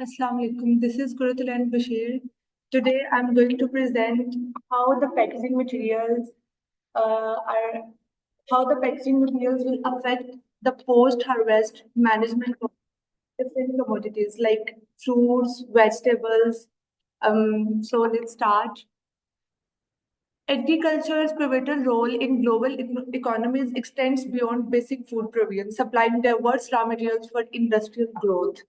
Assalamu alaikum. This is Gurutulan Bashir. Today I'm going to present how the packaging materials are how the packaging materials will affect the post-harvest management of different commodities like fruits, vegetables. So let's start. Agriculture's pivotal role in global economies extends beyond basic food provision, supplying diverse raw materials for industrial growth.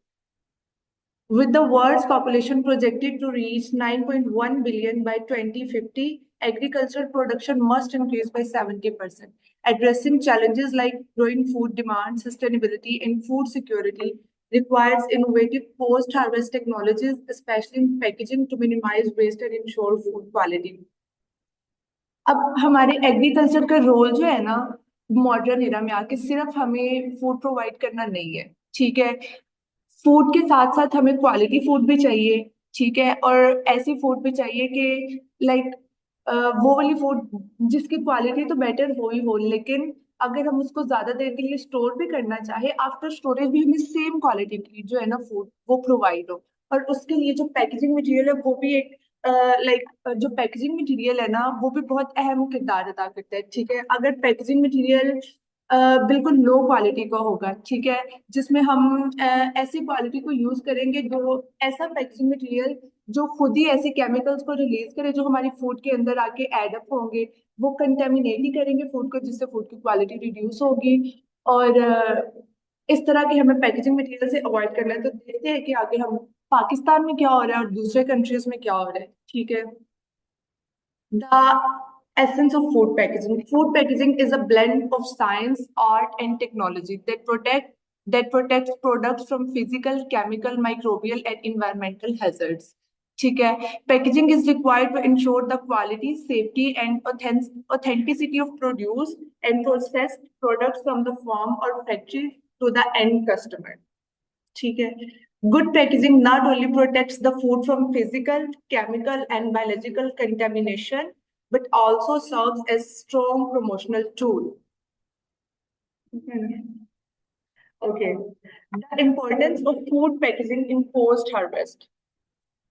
With the world's population projected to reach 9.1 billion by 2050, agricultural production must increase by 70%. Addressing challenges like growing food demand, sustainability, and food security requires innovative post-harvest technologies, especially in packaging, to minimize waste and ensure food quality. अब हमारे agriculture का role जो है ना modern era में आके सिर्फ हमें फूड प्रोवाइड करना नहीं है, ठीक है। फूड के साथ साथ हमें क्वालिटी फूड भी चाहिए, ठीक है। और ऐसी फूड भी चाहिए कि लाइक वो वाली फूड जिसकी क्वालिटी तो बेटर हो ही हो, लेकिन अगर हम उसको ज्यादा देर के लिए स्टोर भी करना चाहे, आफ्टर स्टोरेज भी हमें सेम क्वालिटी की जो है ना फूड वो प्रोवाइड हो। और उसके लिए जो पैकेजिंग मटेरियल है वो भी एक लाइक जो पैकेजिंग मटेरियल है ना वो भी बहुत अहम किरदार अदा करता है, ठीक है। अगर पैकेजिंग मटेरियल बिल्कुल लो क्वालिटी का होगा, ठीक है, जिसमें हम ऐसी क्वालिटी को यूज करेंगे, जो ऐसा पैकेजिंग मटेरियल जो खुद ही ऐसे केमिकल्स को रिलीज करे जो हमारी फूड के अंदर आके एड अप होंगे, वो कंटेमिनेट ही करेंगे फूड को, जिससे फूड की क्वालिटी रिड्यूस होगी। और इस तरह की हमें पैकेजिंग मटेरियल से अवॉइड करना है। तो देखते हैं कि आगे हम पाकिस्तान में क्या हो रहा है और दूसरे कंट्रीज में क्या हो रहा है, ठीक है। The essence of food packaging. Food packaging is a blend of science, art, and technology that protects products from physical, chemical, microbial, and environmental hazards. ठीक है, packaging is required to ensure the quality, safety, and authenticity of produce and processed products from the farm or factory to the end customer. ठीक है, good packaging not only protects the food from physical, chemical, and biological contamination, but also serves as strong promotional tool. Okay, the importance of food packaging in post harvest.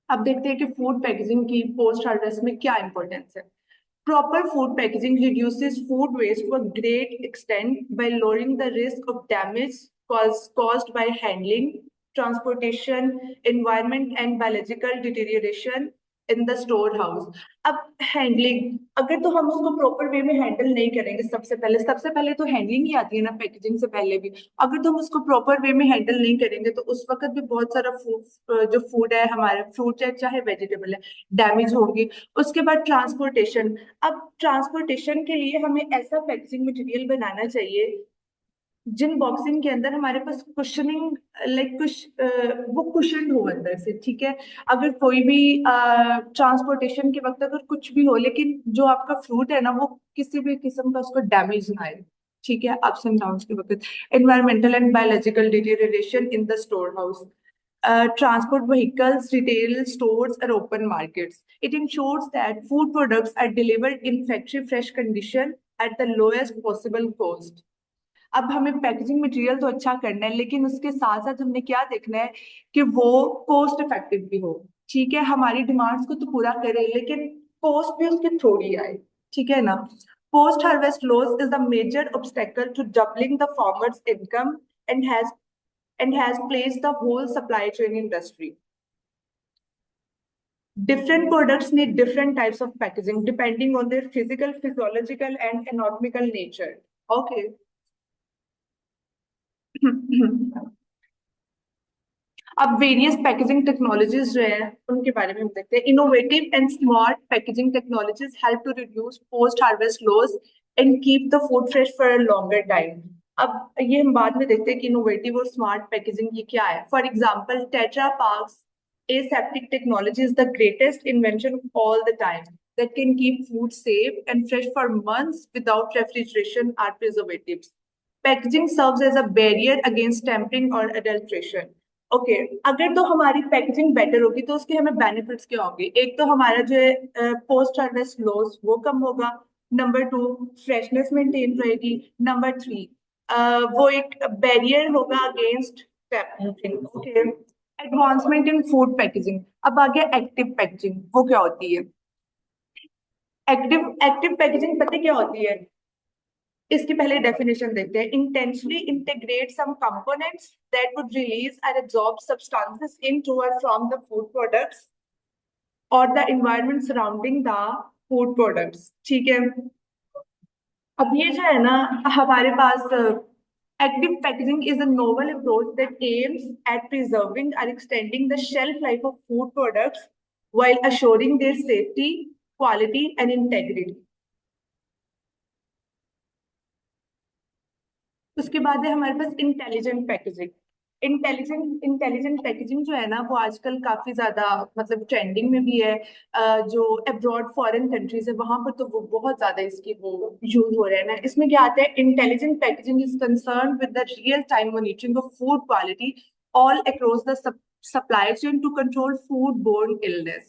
अब देखते हैं कि food packaging की post harvest में क्या importance है। Proper food packaging reduces food waste to a great extent by lowering the risk of damage caused by handling, transportation, environment, and biological deterioration in the storehouse. अब handling, अगर तो हम उसको proper way में handle नहीं करेंगे, सबसे पहले तो हैंडलिंग ही आती है ना पैकेजिंग से पहले भी। अगर तो हम उसको प्रॉपर वे में हैंडल नहीं करेंगे तो उस वक्त भी बहुत सारा फूड जो फूड है हमारा, फ्रूट है चाहे वेजिटेबल है, डैमेज होगी। उसके बाद ट्रांसपोर्टेशन। अब ट्रांसपोर्टेशन के लिए हमें ऐसा पैकेजिंग मटेरियल बनाना चाहिए जिन बॉक्सिंग के अंदर हमारे पास कुशनिंग लाइक कुछ वो कुशन हो अंदर से, ठीक है। अगर कोई भी ट्रांसपोर्टेशन के वक्त अगर कुछ भी हो, लेकिन जो आपका फ्रूट है ना वो किसी भी किस्म का उसको डैमेज ना आए, ठीक है, अप्स एंड डाउन्स के वक्त। Environmental and biological deterioration in the store house. Transport vehicles, retail stores, or open markets. It ensures that food products are delivered in factory fresh condition at the lowest possible cost. अब हमें packaging material तो अच्छा करना है, लेकिन उसके साथ साथ हमने क्या देखना है कि वो कॉस्ट इफेक्टिव भी हो, ठीक है। हमारी डिमांड्स को तो पूरा करे लेकिन कॉस्ट भी उसकी थोड़ी आए, ठीक है ना। Post harvest loss is the major obstacle to doubling the farmers income and has placed the whole supply chain industry. Different products need different types of packaging depending on their physical, physiological, and anatomical nature. Okay. अब various packaging technologies जो है उनके बारे में हम देखते हैं। Innovative and smart packaging technologies help to reduce post harvest loss and keep the food fresh for a longer time. अब ये हम बाद में देखते हैं कि इनोवेटिव और स्मार्ट पैकेजिंग ये क्या है। For example, tetra parks aseptic technology is the greatest invention of all the time that can keep food safe and fresh for months without refrigeration or preservatives. Packaging serves as a barrier against tampering or adulteration. Okay, अगर तो हमारी packaging better होगी तो उसके हमें benefits क्या होंगे। एक तो हमारा जो है पोस्ट हार्वेस्ट लॉस वो कम होगा। नंबर 2, फ्रेशनेस मेंटेन रहेगी। नंबर 3, वो एक बैरियर होगा against tampering. Okay, advancement in food packaging. अब आ गया एक्टिव पैकेजिंग, वो क्या होती है? एक्टिव एक्टिव पैकेजिंग पता है क्या होती है? इसकी पहले डेफिनेशन देखते हैं। Intentionally integrate some components that would release or absorb substances into or from the food products or the environment surrounding the food products. ठीक है, अब ये जो है ना हमारे पास active packaging is a novel approach that aims at preserving or extending the shelf life of food products while assuring their safety, quality, and integrity. उसके बाद है हमारे पास इंटेलिजेंट पैकेजिंग। इंटेलिजेंट पैकेजिंग जो है ना वो आजकल काफी ज्यादा मतलब ट्रेंडिंग में भी है। जो अब्रॉड फॉरेन कंट्रीज है वहां पर तो वो बहुत ज्यादा इसकी वो यूज हो रहा है ना। इसमें क्या आता है? Intelligent packaging is concern with the real time monitoring of food quality all across the supply chain to control foodborne illness.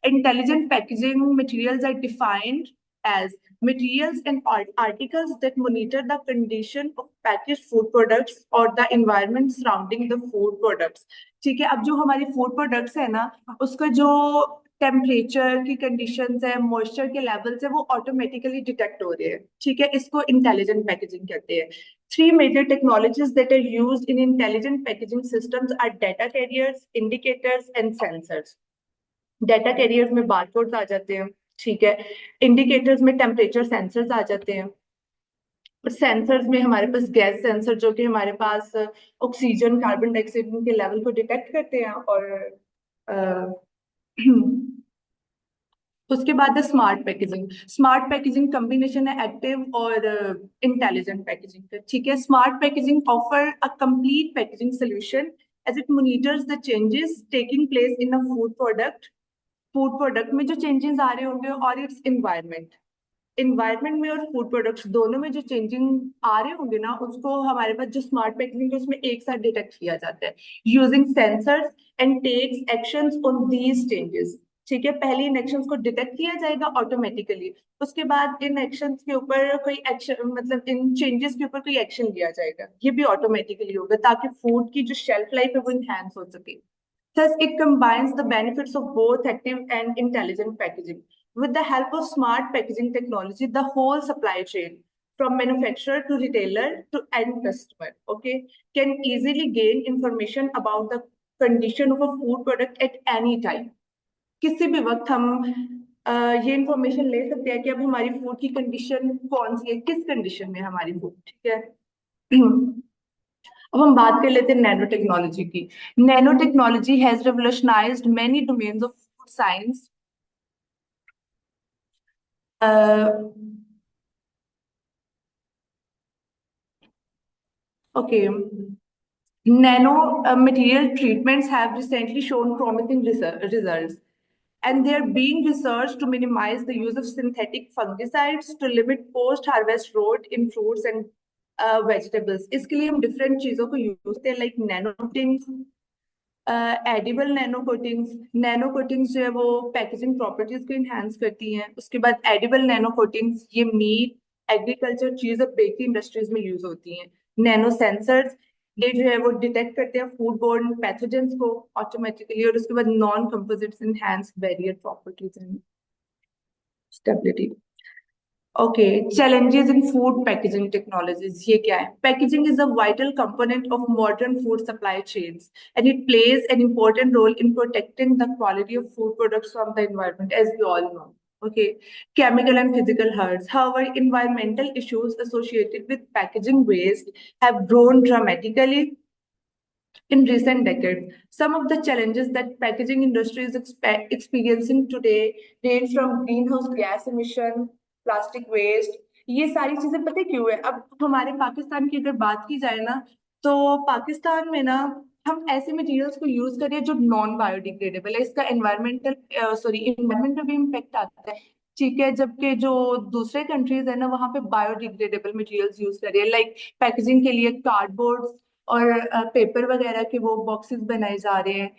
Intelligent packaging materials are defined as materials and articles that monitor the condition of packaged food products or the environment surrounding the food products. ठीक है, अब जो हमारी food products है ना उसका जो temperature की कंडीशंस है, मॉइस्चर के लेवल्स है, वो ऑटोमेटिकली डिटेक्ट हो रहे हैं। ठीक है, इसको इंटेलिजेंट पैकेजिंग कहते हैं। Three major technologies that are used in intelligent packaging systems are data carriers, indicators, and sensors. Data carriers में बारकोड्स आ जाते हैं। ठीक है, इंडिकेटर्स में टेम्परेचर सेंसर्स आ जाते हैं, और सेंसर्स में हमारे पास गैस सेंसर जो कि हमारे पास ऑक्सीजन कार्बन डाइऑक्साइड के लेवल को डिटेक्ट करते हैं। और उसके बाद है smart packaging. Smart packaging combination है एक्टिव और इंटेलिजेंट पैकेजिंग का। ठीक है, smart packaging offer a complete packaging solution as it monitors the changes taking place in a food product में जो चेंजेस आ रहे होंगे और इट्स इन्वायरमेंट में और फूड प्रोडक्ट्स दोनों में जो चेंजिंग आ रहे होंगे ना उसको हमारे पास जो स्मार्ट पैकेजिंग है उसमें एक साथ डिटेक्ट किया जाता है using sensors and takes actions on these changes. ठीक है, पहले इन एक्शंस को डिटेक्ट किया जाएगा ऑटोमेटिकली, उसके बाद इन एक्शंस के ऊपर कोई एक्शन मतलब इन चेंजेस के ऊपर कोई एक्शन लिया जाएगा, ये भी ऑटोमेटिकली होगा ताकि फूड की जो शेल्फ लाइफ है वो इनहेंस हो सके। Thus, it combines the benefits of both active and intelligent packaging. With the help of smart packaging technology, the whole supply chain, from manufacturer to retailer to end customer, okay, can easily gain information about the condition of a food product at any time. किसी भी वक्त हम ये information ले सकते हैं कि अब हमारी फूड की कंडीशन कौन सी है, किस कंडीशन में हमारी फूड। ठीक है, अब हम बात कर लेते हैं नैनो टेक्नोलॉजी की। Nano technology has revolutionized many domains of food science. Okay, nano material treatments have recently shown promising results, and they are being researched to minimize the use of synthetic fungicides to limit post-harvest rot in fruits and vegetables. इसके लिए हम different चीजों को use करते हैं like nano coatings, edible nano coatings जो है वो पैकेजिंग प्रॉपर्टीज को इनहेंस करती हैं। उसके बाद एडिबल नैनो कोटिंग्स ये मीट, एग्रीकल्चर, चीज और बेकरी इंडस्ट्रीज में यूज होती हैं। नैनो सेंसर्स ये जो है वो डिटेक्ट करते हैं फूड बोर्न पैथोजेंस को ऑटोमेटिकली। और उसके बाद non composites enhance barrier properties and stability. Okay, challenges in food packaging technologies. ये क्या है? Packaging is a vital component of modern food supply chains, and it plays an important role in protecting the quality of food products from the environment, as we all know. Okay, chemical and physical hazards. However, environmental issues associated with packaging waste have grown dramatically in recent decades. Some of the challenges that packaging industry is experiencing today range from greenhouse gas emission, plastic waste. ये सारी चीजें पता है क्यों है? अब हमारे पाकिस्तान की अगर बात की जाए ना तो पाकिस्तान में ना हम ऐसे मटेरियल्स को यूज करें जो नॉन बायोडिग्रेडेबल है। इसका इन्वायरमेंट पे भी इम्पेक्ट आता है। ठीक है, जबकि जो दूसरे कंट्रीज है ना वहाँ पे बायोडिग्रेडेबल मटेरियल्स यूज करें लाइक पैकेजिंग के लिए कार्डबोर्ड और पेपर वगैरह के वो बॉक्सेस बनाए जा रहे हैं।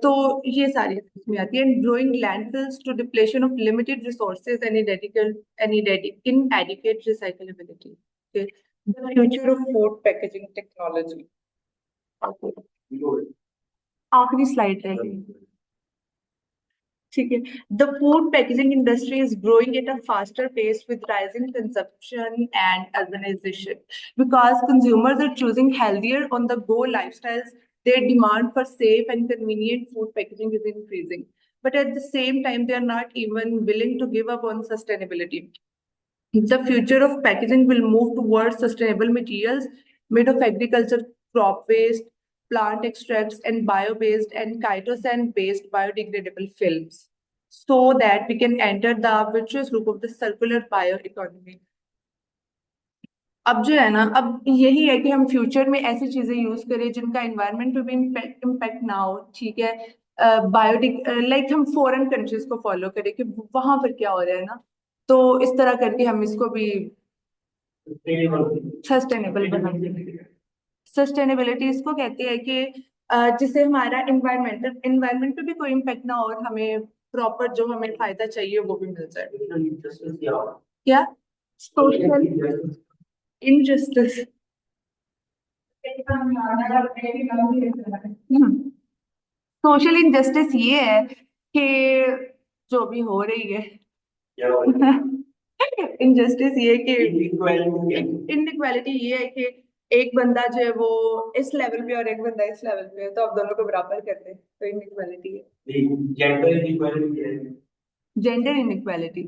तो ये सारी इसमें आती है। Growing landfills to depletion of limited resources and inadequate recyclability. Okay. The future of food packaging technology. Okay. आखिरी स्लाइड रह गई। ठीक है। The food packaging industry is growing at a faster pace with rising consumption and urbanization. Because consumers are choosing healthier on the go lifestyles, their demand for safe and convenient food packaging is increasing. But at the same time, they are not even willing to give up on sustainability. The future of packaging will move towards sustainable materials made of agriculture, crop waste, plant extracts, and bio-based and chitosan-based biodegradable films, so that we can enter the virtuous loop of the circular bioeconomy. अब जो है ना, अब यही है कि हम future में ऐसी चीजें यूज करें जिनका एनवायरनमेंट पे भी इम्पैक्ट ना हो, ठीक है। बायोटिक लाइक हम फॉरेन कंट्रीज को फॉलो करें कि वहां पर क्या हो रहा है ना, तो इस तरह करके हम इसको भी सस्टेनेबल बना देंगे। सस्टेनेबिलिटी इसको कहते हैं कि जिससे हमारा एनवायरमेंट पे भी कोई इम्पैक्ट ना हो और हमें प्रॉपर जो हमें फायदा चाहिए वो भी मिल जाए। क्या? Social injustice. सोशल इनजस्टिस ये है कि जो भी हो रही है इनजस्टिस ये है कि इनइक्वालिटी ये है कि एक बंदा जो है वो इस लेवल पे और एक बंदा इस लेवल पे है, तो आप दोनों को बराबर करते हैं, तो इनइक्वालिटी है। जेंडर इनइक्वालिटी है। जेंडर इनइक्वालिटी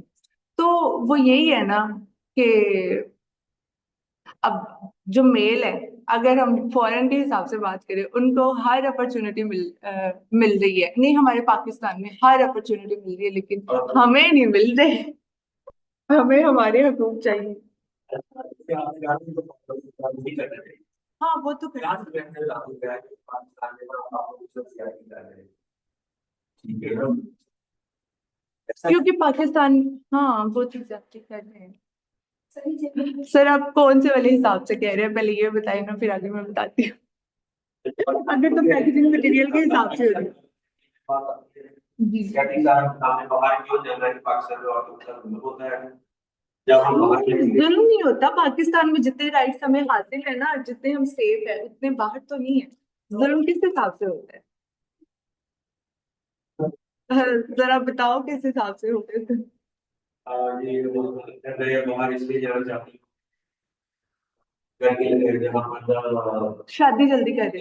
तो वो यही है ना कि अब जो मेल है, अगर हम फॉरेन के हिसाब से बात करें, उनको हर अपॉर्चुनिटी मिल रही है। नहीं, हमारे पाकिस्तान में हर अपॉर्चुनिटी मिल रही है, लेकिन हमें नहीं मिल रहे। हमें हमारे हकूक चाहिए। हाँ, वो तो क्योंकि पाकिस्तान, हाँ वो तो एग्जैक्टली कर रहे हैं। सर आप कौन से वाले हिसाब से कह रहे हैं, पहले ये बताइए ना, फिर आगे मैं बताती हूँ। अगर तो पैकेजिंग मटेरियल के हिसाब से हो रहा है। जी। जुल्म नहीं होता पाकिस्तान में, जितने राइट्स हमें हासिल है ना, जितने हम सेफ है, उतने बाहर तो नहीं है। जुल्म किस हिसाब से होता है? जरा बताओ किस हिसाब से होते थे। शादी जल्दी कर रहे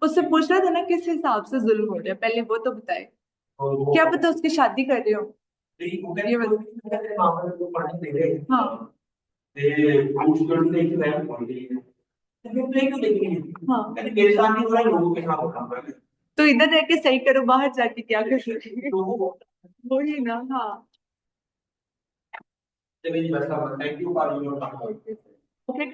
उससे पूछ रहा था ना किस हिसाब से जुल्म हो रहा है, पहले वो तो बताए। क्या पता उसकी शादी कर रहे हो। ये हाँ। हाँ, तो इधर रह के सही करो, बाहर जाके क्या कर सकते। वही ना। हाँ। ओके।